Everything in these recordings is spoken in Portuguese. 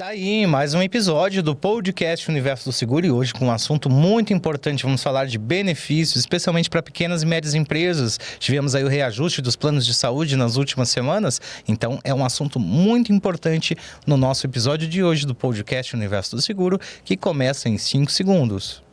Tá aí, mais um episódio do podcast Universo do Seguro e hoje com um assunto muito importante. Vamos falar de benefícios, especialmente para pequenas e médias empresas. Tivemos aí o reajuste dos planos de saúde nas últimas semanas, então é um assunto muito importante no nosso episódio de hoje do podcast Universo do Seguro, que começa em 5 segundos.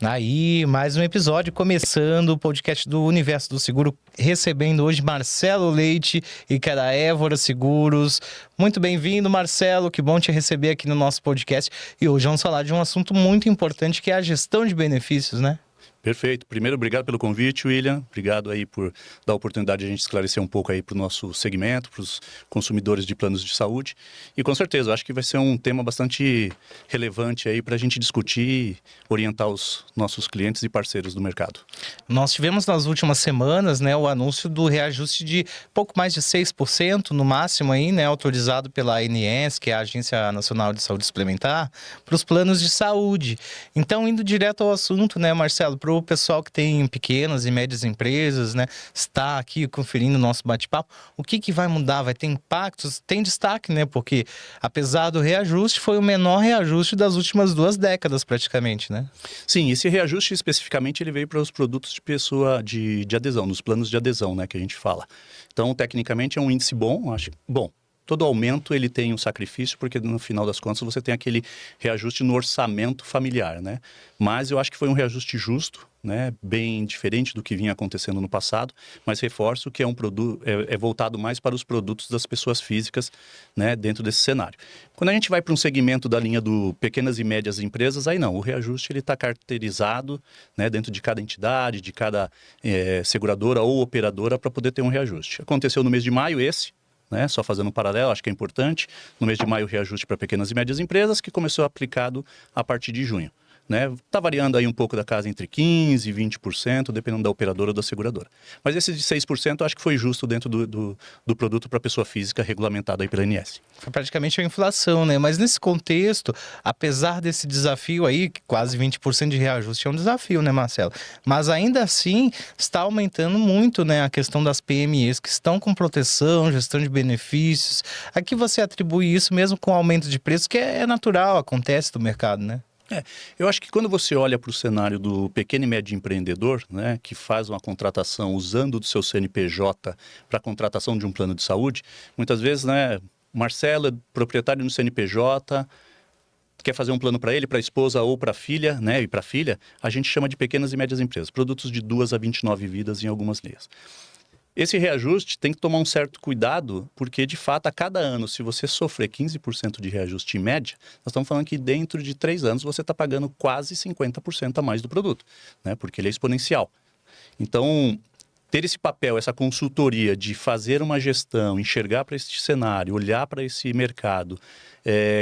Aí, mais um episódio começando o podcast do Universo do Seguro, recebendo hoje Marcelo Leite e que é da Évora Seguros. Muito bem-vindo, Marcelo, que bom te receber aqui no nosso podcast. E hoje vamos falar de um assunto muito importante que é a gestão de benefícios, né? Perfeito. Primeiro, obrigado pelo convite, William. Obrigado aí por dar a oportunidade de a gente esclarecer um pouco aí para o nosso segmento, para os consumidores de planos de saúde. E com certeza, eu acho que vai ser um tema bastante relevante aí para a gente discutir e orientar os nossos clientes e parceiros do mercado. Nós tivemos nas últimas semanas, né, o anúncio do reajuste de pouco mais de 6% no máximo aí, né, autorizado pela ANS, que é a Agência Nacional de Saúde Suplementar, para os planos de saúde. Então, indo direto ao assunto, né, Marcelo, para o pessoal que tem pequenas e médias empresas, né, está aqui conferindo o nosso bate-papo, o que vai mudar? Vai ter impactos? Tem destaque, né, porque apesar do reajuste, foi o menor reajuste das últimas 2 décadas praticamente, né? Sim, esse reajuste especificamente ele veio para os produtos de pessoa de adesão, nos planos de adesão, né, que a gente fala. Então, tecnicamente é um índice bom, acho. Bom, todo aumento ele tem um sacrifício, porque no final das contas você tem aquele reajuste no orçamento familiar, né? Mas eu acho que foi um reajuste justo, né? Bem diferente do que vinha acontecendo no passado, mas reforço que é um produto é voltado mais para os produtos das pessoas físicas, né? Dentro desse cenário. Quando a gente vai para um segmento da linha do pequenas e médias empresas, aí não, o reajuste ele está caracterizado, né? Dentro de cada entidade, de cada seguradora ou operadora para poder ter um reajuste. Aconteceu no mês de maio né? Só fazendo um paralelo, acho que é importante. No mês de maio, o reajuste para pequenas e médias empresas, que começou aplicado a partir de junho. Está variando aí um pouco da casa entre 15% e 20%, dependendo da operadora ou da seguradora. Mas esse de 6% eu acho que foi justo dentro do produto para pessoa física regulamentado aí pela ANS. Foi praticamente a inflação, né? Mas nesse contexto, apesar desse desafio aí, que quase 20% de reajuste é um desafio, né, Marcelo? Mas ainda assim, está aumentando muito, né, a questão das PMEs que estão com proteção, gestão de benefícios. A que você atribui isso mesmo com o aumento de preço, que é natural, acontece no mercado, né? Eu acho que quando você olha para o cenário do pequeno e médio empreendedor, né, que faz uma contratação usando do seu CNPJ para a contratação de um plano de saúde, muitas vezes, né, Marcelo é proprietário do CNPJ, quer fazer um plano para ele, para a esposa ou para a filha, né, e para a filha, a gente chama de pequenas e médias empresas, produtos de 2 a 29 vidas em algumas linhas. Esse reajuste tem que tomar um certo cuidado, porque de fato a cada ano, se você sofrer 15% de reajuste em média, nós estamos falando que dentro de 3 anos você está pagando quase 50% a mais do produto, né? Porque ele é exponencial. Então, ter esse papel, essa consultoria de fazer uma gestão, enxergar para esse cenário, olhar para esse mercado,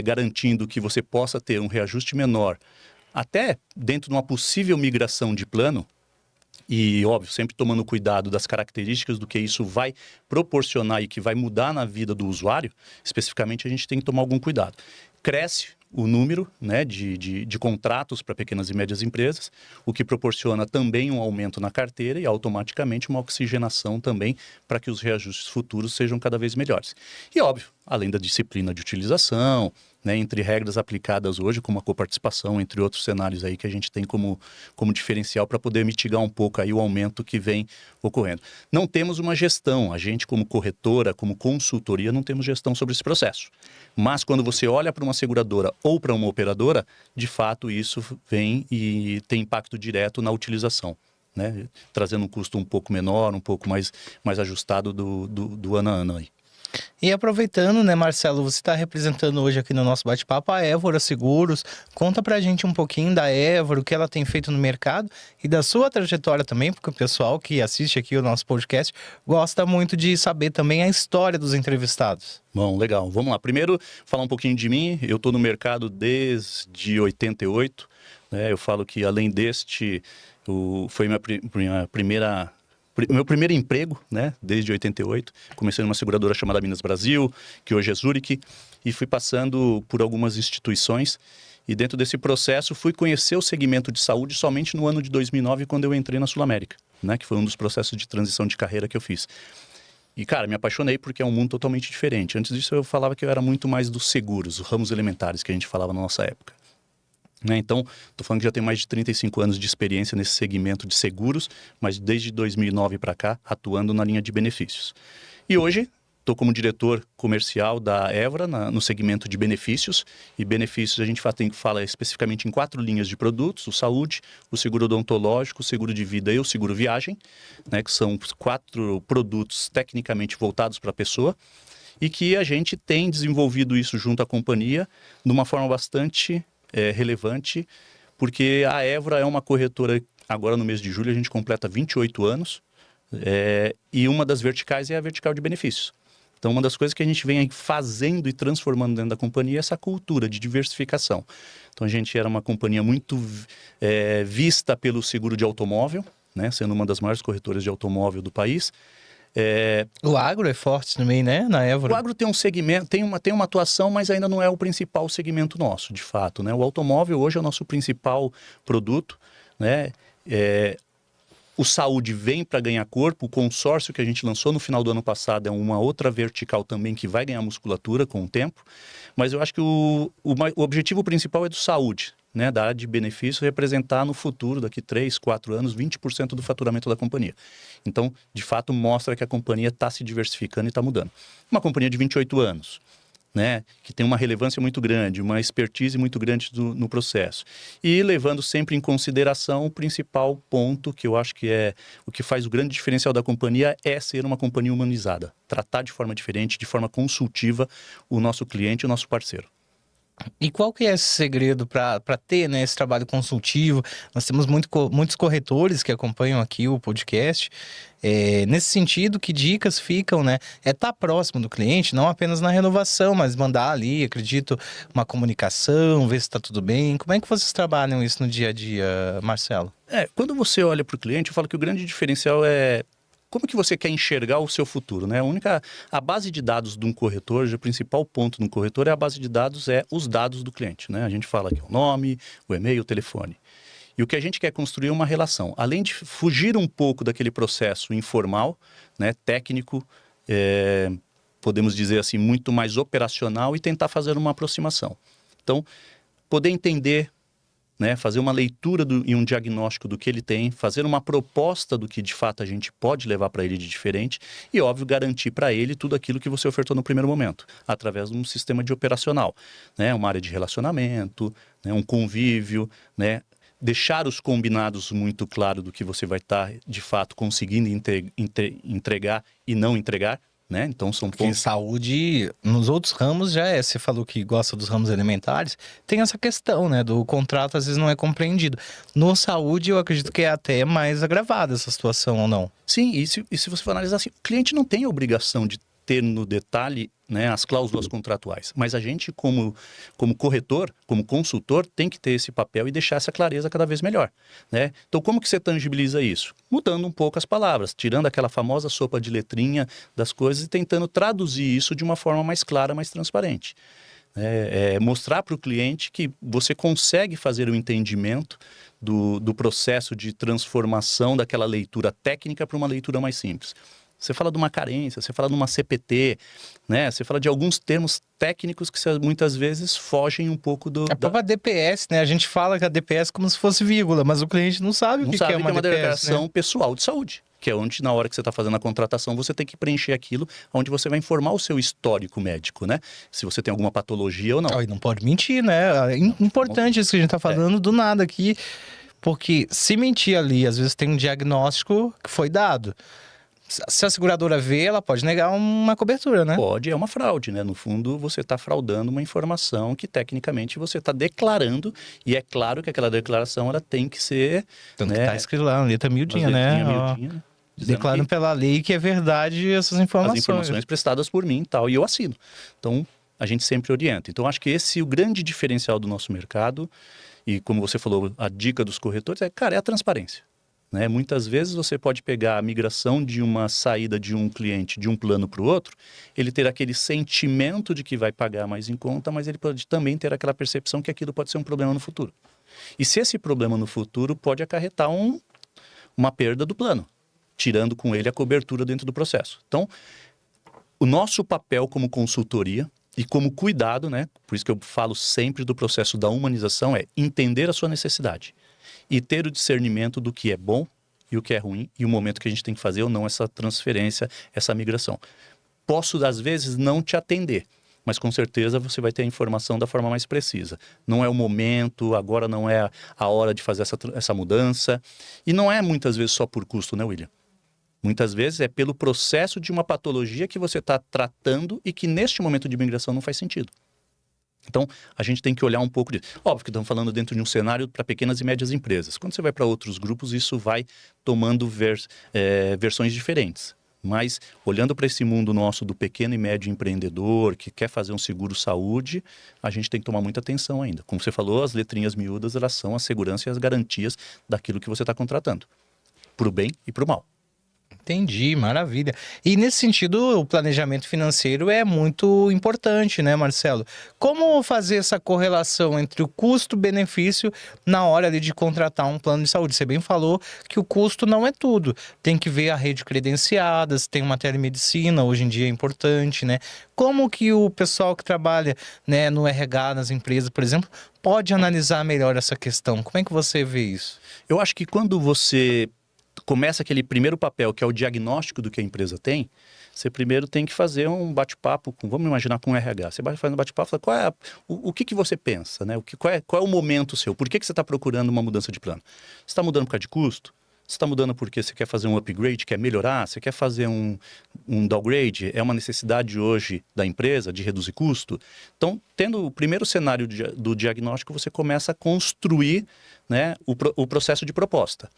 garantindo que você possa ter um reajuste menor, até dentro de uma possível migração de plano, e, óbvio, sempre tomando cuidado das características do que isso vai proporcionar e que vai mudar na vida do usuário, especificamente a gente tem que tomar algum cuidado. Cresce o número, né, de contratos para pequenas e médias empresas, o que proporciona também um aumento na carteira e automaticamente uma oxigenação também para que os reajustes futuros sejam cada vez melhores. E, óbvio, além da disciplina de utilização, né, entre regras aplicadas hoje, como a coparticipação, entre outros cenários aí que a gente tem como diferencial para poder mitigar um pouco aí o aumento que vem ocorrendo. Não temos uma gestão, a gente como corretora, como consultoria, não temos gestão sobre esse processo. Mas quando você olha para uma seguradora ou para uma operadora, de fato isso vem e tem impacto direto na utilização, né, trazendo um custo um pouco menor, um pouco mais ajustado do ano a ano aí. E aproveitando, né, Marcelo, você está representando hoje aqui no nosso bate-papo a Évora Seguros. Conta pra gente um pouquinho da Évora, o que ela tem feito no mercado e da sua trajetória também, porque o pessoal que assiste aqui o nosso podcast gosta muito de saber também a história dos entrevistados. Bom, legal. Vamos lá. Primeiro, falar um pouquinho de mim. Eu estou no mercado desde 88. Né? Eu falo que além deste, foi meu primeiro emprego, né, desde 88, comecei numa seguradora chamada Minas Brasil, que hoje é Zurich, e fui passando por algumas instituições, e dentro desse processo fui conhecer o segmento de saúde somente no ano de 2009, quando eu entrei na Sul América. né? Que foi um dos processos de transição de carreira que eu fiz. E, cara, me apaixonei porque é um mundo totalmente diferente. Antes disso, eu falava que eu era muito mais dos seguros, os ramos elementares que a gente falava na nossa época. Né? Então, estou falando que já tenho mais de 35 anos de experiência nesse segmento de seguros, mas desde 2009 para cá, atuando na linha de benefícios. E hoje, estou como diretor comercial da Évora no segmento de benefícios. E benefícios a gente fala especificamente em 4 linhas de produtos: o saúde, o seguro odontológico, o seguro de vida e o seguro viagem, né, que são 4 produtos tecnicamente voltados para a pessoa. E que a gente tem desenvolvido isso junto à companhia de uma forma bastante relevante, porque a Évora é uma corretora, agora no mês de julho a gente completa 28 anos, e uma das verticais é a vertical de benefícios. Então, uma das coisas que a gente vem fazendo e transformando dentro da companhia é essa cultura de diversificação. Então, a gente era uma companhia muito vista pelo seguro de automóvel, né, sendo uma das maiores corretoras de automóvel do país. O agro é forte também, né, na Évora? O agro tem um segmento, tem uma atuação, mas ainda não é o principal segmento nosso, de fato, né? O automóvel hoje é o nosso principal produto, né? O saúde vem para ganhar corpo. O consórcio que a gente lançou no final do ano passado é uma outra vertical também que vai ganhar musculatura com o tempo. Mas eu acho que o objetivo principal é do saúde, né, da área de benefício, representar no futuro, daqui 3, 4 anos, 20% do faturamento da companhia. Então, de fato, mostra que a companhia está se diversificando e está mudando. Uma companhia de 28 anos, né, que tem uma relevância muito grande, uma expertise muito grande no processo. E levando sempre em consideração o principal ponto, que eu acho que é o que faz o grande diferencial da companhia, é ser uma companhia humanizada. Tratar de forma diferente, de forma consultiva, o nosso cliente e o nosso parceiro. E qual que é esse segredo para ter, né, esse trabalho consultivo? Nós temos muitos corretores que acompanham aqui o podcast. Nesse sentido, que dicas ficam, né? É estar próximo do cliente, não apenas na renovação, mas mandar ali, acredito, uma comunicação, ver se está tudo bem. Como é que vocês trabalham isso no dia a dia, Marcelo? Quando você olha para o cliente, eu falo que o grande diferencial é como que você quer enxergar o seu futuro, né? A base de dados de um corretor, o principal ponto de um corretor é a base de dados, os dados do cliente, né? A gente fala aqui o nome, o e-mail, o telefone. E o que a gente quer construir é uma relação. Além de fugir um pouco daquele processo informal, né, técnico, podemos dizer assim, muito mais operacional, e tentar fazer uma aproximação. Então, poder entender, né, fazer uma leitura e um diagnóstico do que ele tem, fazer uma proposta do que de fato a gente pode levar para ele de diferente e, óbvio, garantir para ele tudo aquilo que você ofertou no primeiro momento, através de um sistema de operacional, né, uma área de relacionamento, né, um convívio, né, deixar os combinados muito claro do que você vai estar de fato conseguindo entregar e não entregar. Né? Então são Porque pontos... saúde, nos outros ramos já você falou que gosta dos ramos elementares, tem essa questão, né, do contrato às vezes não é compreendido. No saúde eu acredito que é até mais agravada essa situação, ou não? Sim, e se você for analisar assim, o cliente não tem a obrigação de ter no detalhe, né, as cláusulas contratuais, mas a gente como corretor, como consultor, tem que ter esse papel e deixar essa clareza cada vez melhor, né? Então como que você tangibiliza isso? Mudando um pouco as palavras, tirando aquela famosa sopa de letrinha das coisas e tentando traduzir isso de uma forma mais clara, mais transparente. Mostrar para o cliente que você consegue fazer o entendimento do processo de transformação daquela leitura técnica para uma leitura mais simples. Você fala de uma carência, você fala de uma CPT, né? Você fala de alguns termos técnicos que muitas vezes fogem um pouco do... A própria DPS, né? A gente fala que a DPS é como se fosse vírgula, mas o cliente não sabe o que é uma DPS, declaração, né? pessoal de saúde, que é onde, na hora que você está fazendo a contratação, você tem que preencher aquilo, onde você vai informar o seu histórico médico, né? Se você tem alguma patologia ou não. E não pode mentir, né? É importante isso que a gente está falando do nada aqui, porque se mentir ali, às vezes tem um diagnóstico que foi dado. Se a seguradora vê, ela pode negar uma cobertura, né? Pode, é uma fraude, né? No fundo, você está fraudando uma informação que, tecnicamente, você está declarando, e é claro que aquela declaração ela tem que ser... Tanto que tá escrito lá, na letra miudinha, né? Miudinha, declarando pela lei que é verdade essas informações. As informações prestadas por mim e tal, e eu assino. Então, a gente sempre orienta. Então, acho que esse é o grande diferencial do nosso mercado, e como você falou, a dica dos corretores é a transparência. Né? Muitas vezes você pode pegar a migração de uma saída de um cliente de um plano para o outro, ele ter aquele sentimento de que vai pagar mais em conta, mas ele pode também ter aquela percepção que aquilo pode ser um problema no futuro. E se esse problema no futuro pode acarretar uma perda do plano, tirando com ele a cobertura dentro do processo. Então, o nosso papel como consultoria e como cuidado, né? Por isso que eu falo sempre do processo da humanização, é entender a sua necessidade e ter o discernimento do que é bom e o que é ruim e o momento que a gente tem que fazer ou não essa transferência, essa migração. Posso, às vezes, não te atender, mas com certeza você vai ter a informação da forma mais precisa. Não é o momento, agora não é a hora de fazer essa mudança. E não é muitas vezes só por custo, né, William? Muitas vezes é pelo processo de uma patologia que você está tratando e que neste momento de migração não faz sentido. Então, a gente tem que olhar um pouco disso. Óbvio que estamos falando dentro de um cenário para pequenas e médias empresas. Quando você vai para outros grupos, isso vai tomando versões diferentes. Mas, olhando para esse mundo nosso do pequeno e médio empreendedor, que quer fazer um seguro-saúde, a gente tem que tomar muita atenção ainda. Como você falou, as letrinhas miúdas, elas são a segurança e as garantias daquilo que você está contratando. Para o bem e para o mal. Entendi, maravilha. E nesse sentido, o planejamento financeiro é muito importante, né, Marcelo? Como fazer essa correlação entre o custo-benefício na hora ali de contratar um plano de saúde? Você bem falou que o custo não é tudo. Tem que ver a rede credenciada, se tem uma telemedicina, hoje em dia é importante, né? Como que o pessoal que trabalha, né, no RH, nas empresas, por exemplo, pode analisar melhor essa questão? Como é que você vê isso? Eu acho que quando você começa aquele primeiro papel, que é o diagnóstico do que a empresa tem, você primeiro tem que fazer um bate-papo vamos imaginar com o RH. Você vai fazer um bate-papo e fala, o que você pensa, né? Qual é o momento seu? Por que você está procurando uma mudança de plano? Você está mudando por causa de custo? Você está mudando porque você quer fazer um upgrade, quer melhorar? Você quer fazer um downgrade? É uma necessidade hoje da empresa de reduzir custo? Então, tendo o primeiro cenário do diagnóstico, você começa a construir, né, o processo de proposta.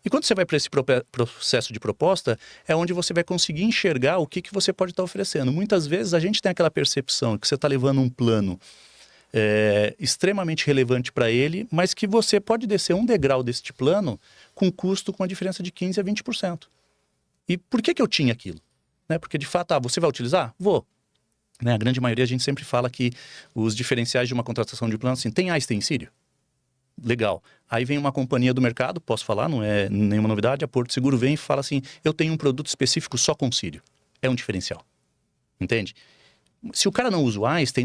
E quando você vai para esse processo de proposta, é onde você vai conseguir enxergar o que você pode estar oferecendo. Muitas vezes a gente tem aquela percepção que você está levando um plano extremamente relevante para ele, mas que você pode descer um degrau deste plano com custo com a diferença de 15% a 20%. E por que eu tinha aquilo? Né? Porque de fato, você vai utilizar? Vou. Né? A grande maioria a gente sempre fala que os diferenciais de uma contratação de plano, assim, tem tem Sírio? Legal. Aí vem uma companhia do mercado, posso falar, não é nenhuma novidade, a Porto Seguro vem e fala assim, eu tenho um produto específico só com Sírio. É um diferencial. Entende? Se o cara não usa o Einstein,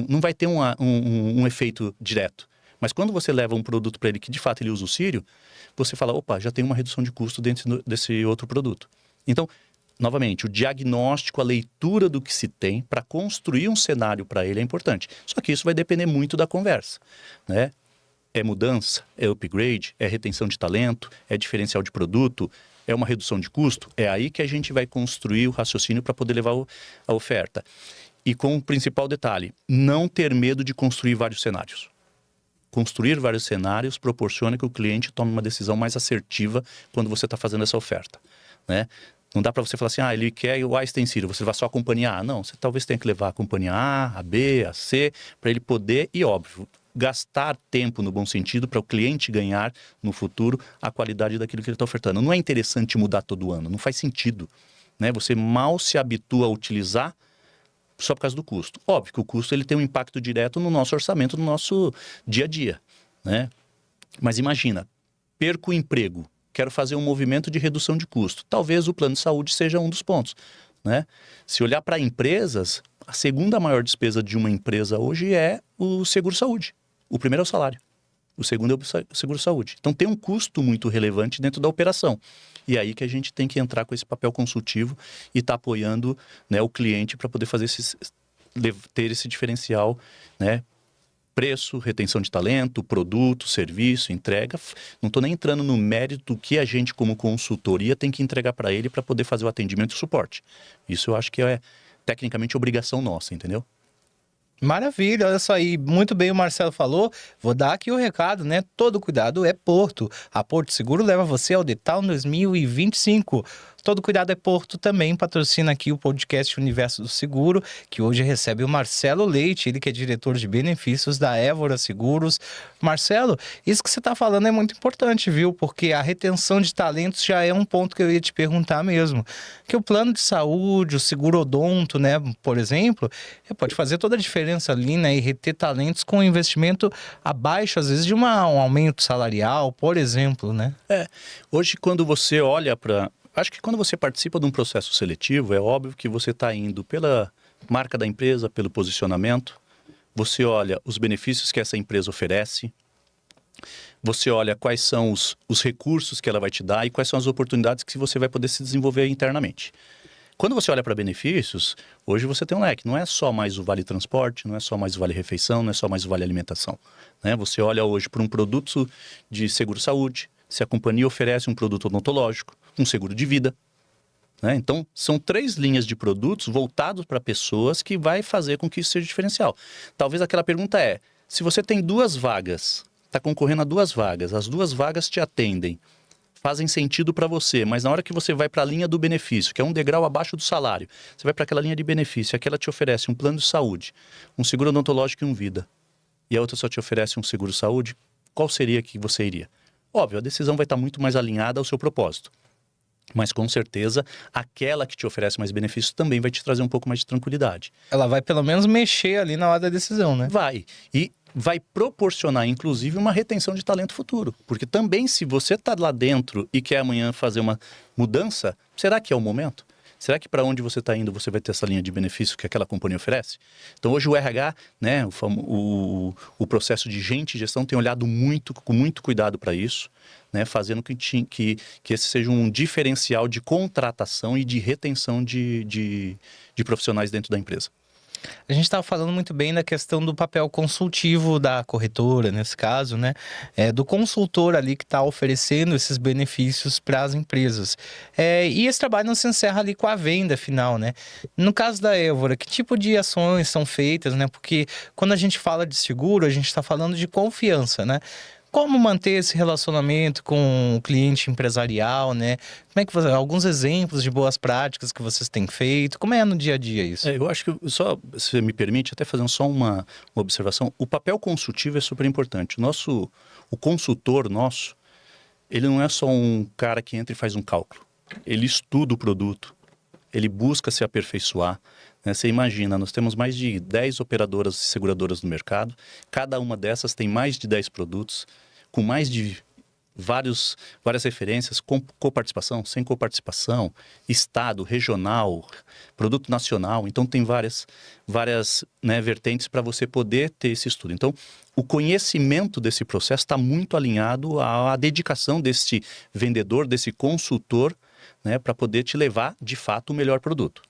não vai ter um efeito direto. Mas quando você leva um produto para ele que de fato ele usa o Sírio, você fala, opa, já tem uma redução de custo dentro desse outro produto. Então, novamente, o diagnóstico, a leitura do que se tem para construir um cenário para ele é importante. Só que isso vai depender muito da conversa, né? É mudança, é upgrade, é retenção de talento, é diferencial de produto, é uma redução de custo. É aí que a gente vai construir o raciocínio para poder levar a oferta. E com o principal detalhe, não ter medo de construir vários cenários. Construir vários cenários proporciona que o cliente tome uma decisão mais assertiva quando você está fazendo essa oferta, né? Não dá para você falar assim, ele quer o Einstein Sírio, você vai só a companhia A. Não, você talvez tenha que levar a companhia A, a B, a C, para ele poder, e óbvio, gastar tempo no bom sentido para o cliente ganhar no futuro a qualidade daquilo que ele está ofertando. Não é interessante mudar todo ano, não faz sentido, né? Você mal se habitua a utilizar só por causa do custo. Óbvio que o custo ele tem um impacto direto no nosso orçamento, no nosso dia a dia, né? Mas imagina, perco o emprego, quero fazer um movimento de redução de custo. Talvez o plano de saúde seja um dos pontos, né? Se olhar para empresas, a segunda maior despesa de uma empresa hoje é o seguro-saúde. O primeiro é o salário, o segundo é o seguro-saúde. Então tem um custo muito relevante dentro da operação. E é aí que a gente tem que entrar com esse papel consultivo e estar apoiando, né, o cliente para poder fazer ter esse diferencial, né? Preço, retenção de talento, produto, serviço, entrega. Não estou nem entrando no mérito do que a gente, como consultoria, tem que entregar para ele para poder fazer o atendimento e o suporte. Isso eu acho que é tecnicamente obrigação nossa, entendeu? Maravilha, olha só aí, muito bem o Marcelo falou, vou dar aqui o recado, né? Todo cuidado é Porto. A Porto Seguro leva você ao The Town 2025. Todo Cuidado é Porto também patrocina aqui o podcast Universo do Seguro, que hoje recebe o Marcelo Leite, ele que é diretor de benefícios da Évora Seguros. Marcelo, isso que você está falando é muito importante, viu? Porque a retenção de talentos já é um ponto que eu ia te perguntar mesmo. Que o plano de saúde, o seguro odonto, né, por exemplo, pode fazer toda a diferença ali, né? E reter talentos com investimento abaixo, às vezes, de um aumento salarial, por exemplo, né? Hoje quando você olha para... Acho que quando você participa de um processo seletivo, é óbvio que você está indo pela marca da empresa, pelo posicionamento, você olha os benefícios que essa empresa oferece, você olha quais são os recursos que ela vai te dar e quais são as oportunidades que você vai poder se desenvolver internamente. Quando você olha para benefícios, hoje você tem um leque. Não é só mais o Vale Transporte, não é só mais o Vale Refeição, não é só mais o Vale Alimentação, né? Você olha hoje para um produto de seguro-saúde, se a companhia oferece um produto odontológico, um seguro de vida, né? Então, são 3 linhas de produtos voltados para pessoas que vai fazer com que isso seja diferencial. Talvez aquela pergunta é, se você tem 2 vagas, está concorrendo a 2 vagas, as 2 vagas te atendem, fazem sentido para você, mas na hora que você vai para a linha do benefício, que é um degrau abaixo do salário, você vai para aquela linha de benefício, aquela te oferece um plano de saúde, um seguro odontológico e um vida, e a outra só te oferece um seguro saúde, qual seria que você iria? Óbvio, a decisão vai estar muito mais alinhada ao seu propósito. Mas com certeza, aquela que te oferece mais benefícios também vai te trazer um pouco mais de tranquilidade. Ela vai pelo menos mexer ali na hora da decisão, né? Vai. E vai proporcionar, inclusive, uma retenção de talento futuro. Porque também, se você está lá dentro e quer amanhã fazer uma mudança, será que é o momento? Será que para onde você está indo você vai ter essa linha de benefício que aquela companhia oferece? Então hoje o RH, né, o processo de gente e gestão tem olhado com muito cuidado para isso, né, fazendo que esse seja um diferencial de contratação e de retenção de profissionais dentro da empresa. A gente estava falando muito bem da questão do papel consultivo da corretora, nesse caso, né? Do consultor ali que está oferecendo esses benefícios para as empresas. E esse trabalho não se encerra ali com a venda final, né? No caso da Évora, que tipo de ações são feitas, né? Porque quando a gente fala de seguro, a gente está falando de confiança, né? Como manter esse relacionamento com o cliente empresarial, né? Como é que alguns exemplos de boas práticas que vocês têm feito? Como é no dia a dia isso? Eu acho que só, se me permite, até fazendo só uma observação, o papel consultivo é super importante. O consultor nosso, ele não é só um cara que entra e faz um cálculo. Ele estuda o produto, ele busca se aperfeiçoar. Né? Você imagina, nós temos mais de 10 operadoras e seguradoras no mercado, cada uma dessas tem mais de 10 produtos, com mais de várias referências, com coparticipação, sem coparticipação, estado, regional, produto nacional. Então, tem várias né, vertentes para você poder ter esse estudo. Então, o conhecimento desse processo está muito alinhado à dedicação desse vendedor, desse consultor, né, para poder te levar, de fato, o melhor produto.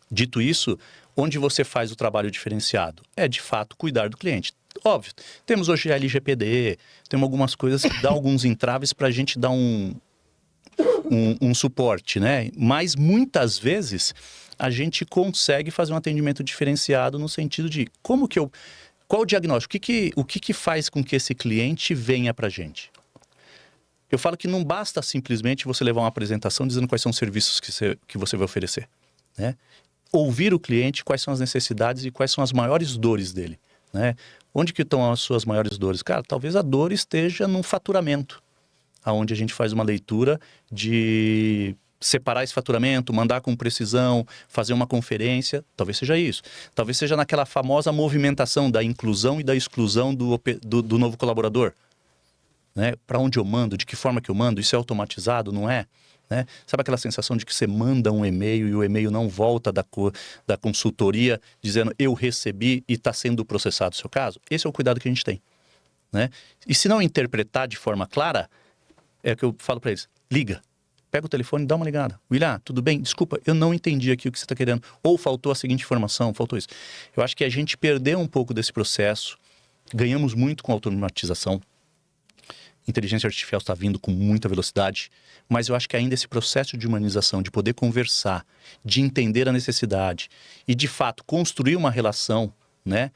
Dito isso, onde você faz o trabalho diferenciado? É, de fato, cuidar do cliente. Óbvio, temos hoje a LGPD, temos algumas coisas que dão alguns entraves para a gente dar um suporte, né? Mas muitas vezes a gente consegue fazer um atendimento diferenciado no sentido de qual o diagnóstico, o que faz com que esse cliente venha para a gente? Eu falo que não basta simplesmente você levar uma apresentação dizendo quais são os serviços que você vai oferecer, né? Ouvir o cliente, quais são as necessidades e quais são as maiores dores dele, né? Onde que estão as suas maiores dores? Cara, talvez a dor esteja no faturamento, onde a gente faz uma leitura de separar esse faturamento, mandar com precisão, fazer uma conferência, talvez seja isso. Talvez seja naquela famosa movimentação da inclusão e da exclusão do novo colaborador. Né? Para onde eu mando, de que forma que eu mando, isso é automatizado, não é? Né? Sabe aquela sensação de que você manda um e-mail e o e-mail não volta da consultoria dizendo eu recebi e está sendo processado o seu caso? Esse é o cuidado que a gente tem. Né? E se não interpretar de forma clara, é o que eu falo para eles, liga, pega o telefone e dá uma ligada. William, tudo bem? Desculpa, eu não entendi aqui o que você está querendo. Ou faltou a seguinte informação, faltou isso. Eu acho que a gente perdeu um pouco desse processo, ganhamos muito com a automatização. Inteligência artificial está vindo com muita velocidade, mas eu acho que ainda esse processo de humanização, de poder conversar, de entender a necessidade e, de fato, construir uma relação, né,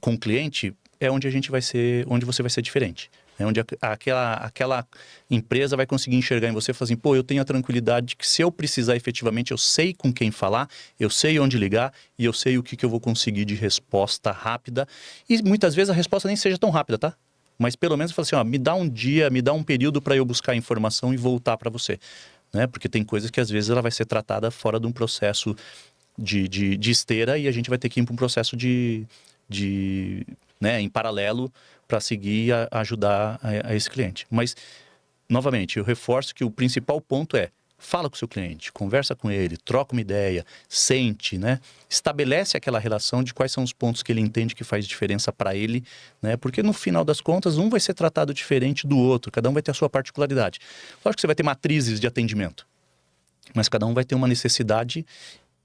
com o cliente, é onde onde você vai ser diferente. né? Onde aquela empresa vai conseguir enxergar em você e falar assim, pô, eu tenho a tranquilidade de que se eu precisar efetivamente, eu sei com quem falar, eu sei onde ligar e eu sei o que eu vou conseguir de resposta rápida. E muitas vezes a resposta nem seja tão rápida, tá? Mas pelo menos fala assim, ó, me dá um dia, me dá um período para eu buscar informação e voltar para você, né? Porque tem coisas que às vezes ela vai ser tratada fora de um processo de esteira e a gente vai ter que ir para um processo né, em paralelo para seguir ajudar a esse cliente. Mas, novamente, eu reforço que o principal ponto é fala com o seu cliente, conversa com ele, troca uma ideia, sente, né? Estabelece aquela relação de quais são os pontos que ele entende que faz diferença para ele, né? Porque no final das contas, um vai ser tratado diferente do outro, cada um vai ter a sua particularidade. Lógico que você vai ter matrizes de atendimento, mas cada um vai ter uma necessidade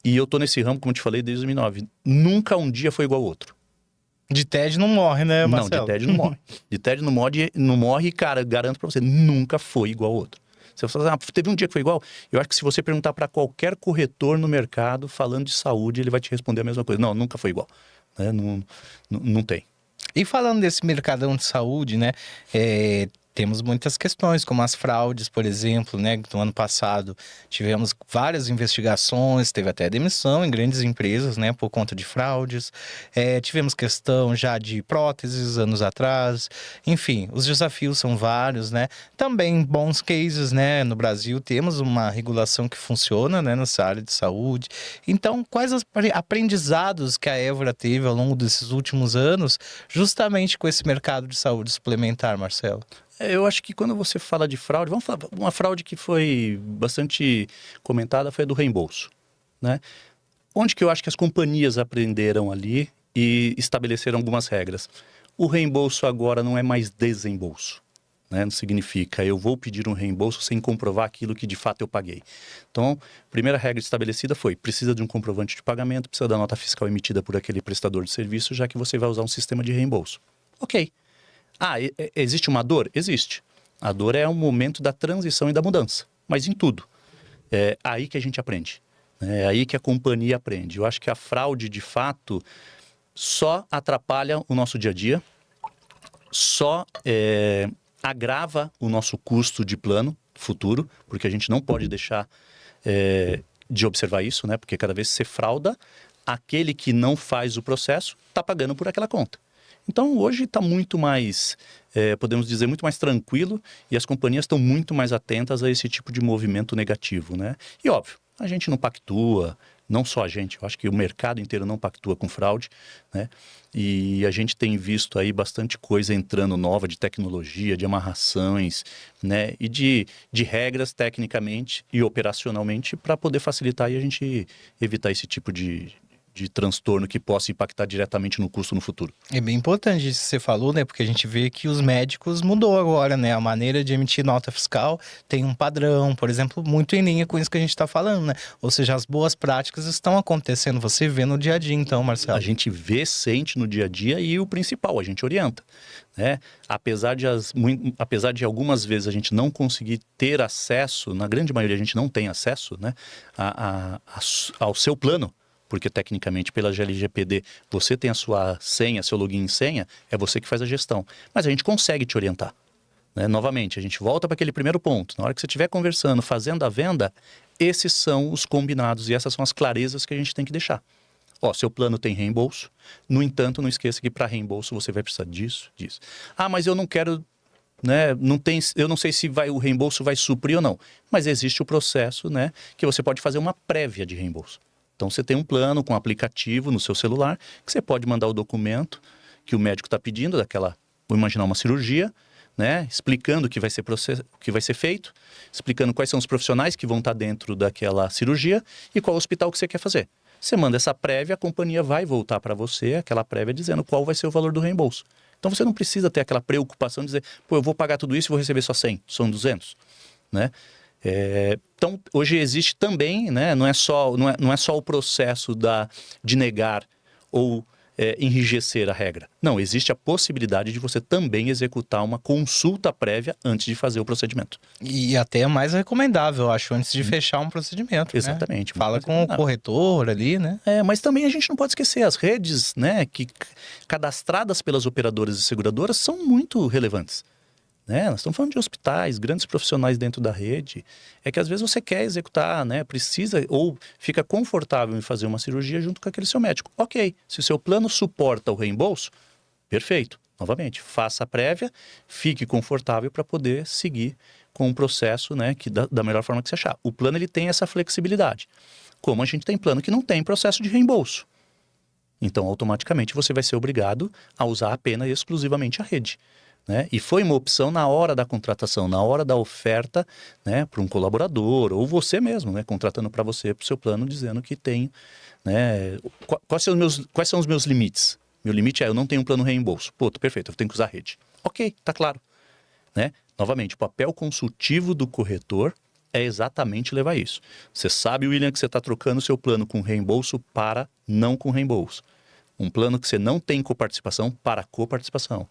e eu tô nesse ramo, como eu te falei, desde 2009. Nunca um dia foi igual ao outro. De TED não morre, né, Marcelo? Não, de TED não morre. De TED não morre e, cara, garanto para você, nunca foi igual ao outro. Você fala, teve um dia que foi igual? Eu acho que se você perguntar para qualquer corretor no mercado, falando de saúde, ele vai te responder a mesma coisa. Não, nunca foi igual. Né? Não tem. E falando desse mercadão de saúde, né? Temos muitas questões, como as fraudes, por exemplo, né? No ano passado tivemos várias investigações, teve até demissão em grandes empresas, né? Por conta de fraudes. Tivemos questão já de próteses anos atrás. Enfim, os desafios são vários, né? Também bons cases, né? No Brasil temos uma regulação que funciona, né? Nessa área de saúde. Então, quais os aprendizados que a Évora teve ao longo desses últimos anos, justamente com esse mercado de saúde suplementar, Marcelo? Eu acho que quando você fala de fraude, vamos falar, uma fraude que foi bastante comentada foi a do reembolso, né? Onde que eu acho que as companhias aprenderam ali e estabeleceram algumas regras. O reembolso agora não é mais desembolso, né? Não significa eu vou pedir um reembolso sem comprovar aquilo que de fato eu paguei. Então, a primeira regra estabelecida foi, precisa de um comprovante de pagamento, precisa da nota fiscal emitida por aquele prestador de serviço, já que você vai usar um sistema de reembolso. Ok. Existe uma dor? Existe. A dor é um momento da transição e da mudança, mas em tudo. É aí que a gente aprende. É aí que a companhia aprende. Eu acho que a fraude, de fato, só atrapalha o nosso dia a dia, só agrava o nosso custo de plano futuro, porque a gente não pode deixar de observar isso, né? Porque cada vez que você frauda, aquele que não faz o processo está pagando por aquela conta. Então, hoje está muito mais, podemos dizer, muito mais tranquilo e as companhias estão muito mais atentas a esse tipo de movimento negativo, né? E óbvio, a gente não pactua, não só a gente, eu acho que o mercado inteiro não pactua com fraude, né? E a gente tem visto aí bastante coisa entrando nova de tecnologia, de amarrações, né? E de regras tecnicamente e operacionalmente para poder facilitar e a gente evitar esse tipo de transtorno que possa impactar diretamente no custo no futuro. É bem importante isso que você falou, né? Porque a gente vê que os médicos mudou agora, né? A maneira de emitir nota fiscal tem um padrão, por exemplo, muito em linha com isso que a gente está falando, né? Ou seja, as boas práticas estão acontecendo, você vê no dia a dia, então, Marcelo. A gente vê, sente no dia a dia e o principal, a gente orienta. Né? Apesar de algumas vezes a gente não conseguir ter acesso, na grande maioria a gente não tem acesso, né? Ao seu plano, porque tecnicamente pela LGPD você tem a sua senha, seu login e senha, é você que faz a gestão. Mas a gente consegue te orientar. Né? Novamente, a gente volta para aquele primeiro ponto. Na hora que você estiver conversando, fazendo a venda, esses são os combinados e essas são as clarezas que a gente tem que deixar. Ó, seu plano tem reembolso, no entanto, não esqueça que para reembolso você vai precisar disso. Mas eu não quero, né? Eu não sei se o reembolso vai suprir ou não. Mas existe o processo, né? Que você pode fazer uma prévia de reembolso. Então, você tem um plano com um aplicativo no seu celular que você pode mandar o documento que o médico está pedindo, vou imaginar uma cirurgia, né? Explicando o que vai ser feito, explicando quais são os profissionais que vão estar dentro daquela cirurgia e qual hospital que você quer fazer. Você manda essa prévia, a companhia vai voltar para você, aquela prévia dizendo qual vai ser o valor do reembolso. Então, você não precisa ter aquela preocupação de dizer, pô, eu vou pagar tudo isso e vou receber só 100, são 200, né? Então, hoje existe também, né, não é só o processo de negar ou enrijecer a regra. Não, existe a possibilidade de você também executar uma consulta prévia antes de fazer o procedimento. E até é mais recomendável, eu acho, antes de fechar um procedimento. Exatamente. Né? Fala com o corretor ali, né? Mas também a gente não pode esquecer, as redes, né, que cadastradas pelas operadoras e seguradoras são muito relevantes. né? Nós estamos falando de hospitais, grandes profissionais dentro da rede. É que às vezes você quer executar, né? Precisa ou fica confortável em fazer uma cirurgia junto com aquele seu médico. Ok, se o seu plano suporta o reembolso, perfeito. Novamente, faça a prévia, fique confortável para poder seguir com o processo, né? Que da melhor forma que você achar. O plano ele tem essa flexibilidade. Como a gente tem plano que não tem processo de reembolso. Então, automaticamente, você vai ser obrigado a usar apenas e exclusivamente a rede. Né? E foi uma opção na hora da contratação, na hora da oferta, né, para um colaborador, ou você mesmo, né, contratando para você, para o seu plano, dizendo que tem, né, quais são os meus limites? Meu limite é, eu não tenho um plano reembolso. Pô, perfeito, eu tenho que usar a rede. Ok, tá claro. Né? Novamente, o papel consultivo do corretor é exatamente levar isso. Você sabe, William, que você está trocando o seu plano com reembolso para não com reembolso. Um plano que você não tem coparticipação para coparticipação.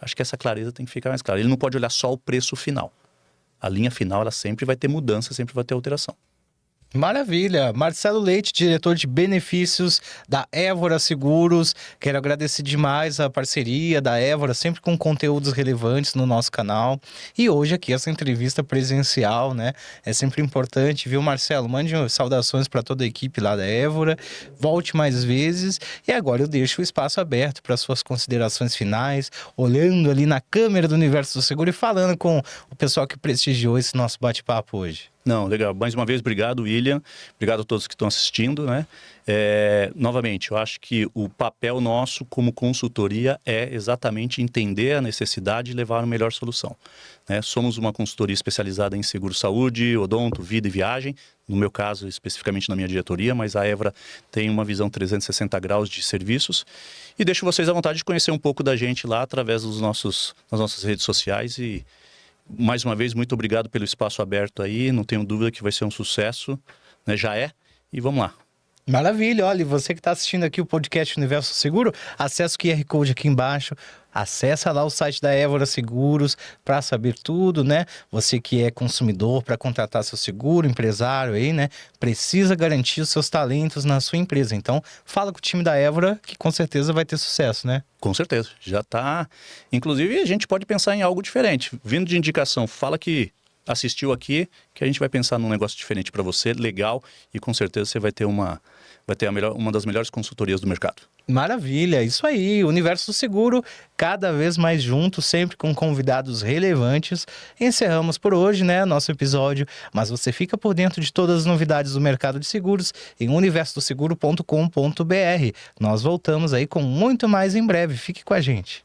Acho que essa clareza tem que ficar mais clara. Ele não pode olhar só o preço final. A linha final, ela sempre vai ter mudança, sempre vai ter alteração. Maravilha! Marcelo Leite, diretor de benefícios da Évora Seguros. Quero agradecer demais a parceria da Évora, sempre com conteúdos relevantes no nosso canal. E hoje aqui essa entrevista presencial, né? É sempre importante, viu, Marcelo? Mande saudações para toda a equipe lá da Évora. Volte mais vezes. E agora eu deixo o espaço aberto para suas considerações finais, olhando ali na câmera do Universo do Seguro e falando com o pessoal que prestigiou esse nosso bate-papo hoje. Não, legal. Mais uma vez, obrigado, William. Obrigado a todos que estão assistindo, né? Novamente, eu acho que o papel nosso como consultoria é exatamente entender a necessidade e levar a melhor solução. Né? Somos uma consultoria especializada em seguro-saúde, odonto, vida e viagem. No meu caso, especificamente na minha diretoria, mas a Évora tem uma visão 360 graus de serviços. E deixo vocês à vontade de conhecer um pouco da gente lá através das nossas redes sociais e... Mais uma vez, muito obrigado pelo espaço aberto aí, não tenho dúvida que vai ser um sucesso, né? Já é, e vamos lá. Maravilha, olha, você que está assistindo aqui o podcast Universo Seguro, acessa o QR Code aqui embaixo, acessa lá o site da Évora Seguros para saber tudo, né? Você que é consumidor para contratar seu seguro, empresário aí, né? Precisa garantir os seus talentos na sua empresa. Então, fala com o time da Évora que com certeza vai ter sucesso, né? Com certeza, já está. Inclusive, a gente pode pensar em algo diferente. Vindo de indicação, fala que assistiu aqui, que a gente vai pensar num negócio diferente para você, legal, e com certeza você vai ter uma das melhores consultorias do mercado. Maravilha, isso aí, Universo Seguro, cada vez mais junto, sempre com convidados relevantes. Encerramos por hoje, né, nosso episódio, mas você fica por dentro de todas as novidades do mercado de seguros em universodoseguro.com.br. Nós voltamos aí com muito mais em breve, fique com a gente.